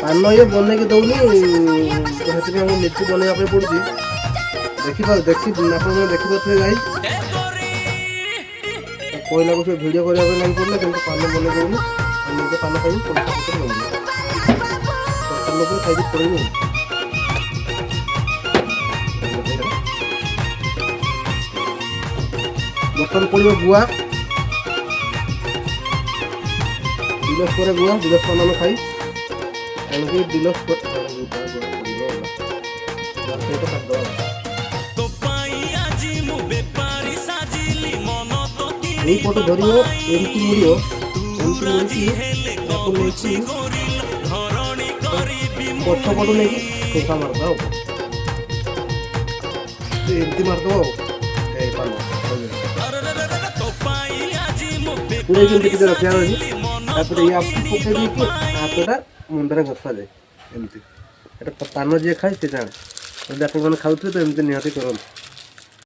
ପାନ ଇଏ ବନେଇକି ଦଉନି, ସେଥିପାଇଁ ଆମକୁ ନିଜେ ବନେଇବା ପାଇଁ ପଡୁଛି। ଆପଣମାନେ ଦେଖିପାରୁଥିବେ ଗାଈ କହିଲାକୁ ସେ ଭିଡ଼ିଓ କରିବା ପାଇଁ ଲାଗି ପଡ଼ିଲେ, କିନ୍ତୁ ପାନ ବନେଇ ଦେଉନି। ଆଉ ନିଜେ ପାନ ଖାଇବୁ, ପଇସା ପତ୍ର ଦେଉନି, ସରକାର ଲୋକରେ ଖାଇକି ପଳେଇବୁ। ବର୍ତ୍ତମାନ ପଡ଼ିବ ଗୁଆ, 2 ଲକ୍ଷ ପରେ ଗୁଆ, 2 ଲକ୍ଷ ପାନ ଆମେ ଖାଇ ଏଣିକି 2 ଲକ୍ଷ এই পটে ধরিব, এমতি মুড়িও, এমতি মুড়িকি তাକୁ ନେଇକି ପଛ ପଟୁ ନେଇକି ଠୋକା ମାରିଦେବ ଆଉ ଏମତି ମାରିଦେବ ଆଉ ଏଇ ପାନ ପୁରେଇକି ଏମିତି ଟିକେ ରଖିବାର ଅଛି। ତାପରେ ଇଏ ଆପକୁ ପକେଇ ଦେଇକି ହାତଟା ମୁଣ୍ଡରେ ଘଷାଯାଏ ଏମିତି। ଏଇଟା ପାନ ଯିଏ ଖାଏ ସେ ଜାଣେ। ଯଦି ଆପଣମାନେ ଖାଉଥିବେ ତ ଏମିତି ନିହାତି କରନ୍ତୁ।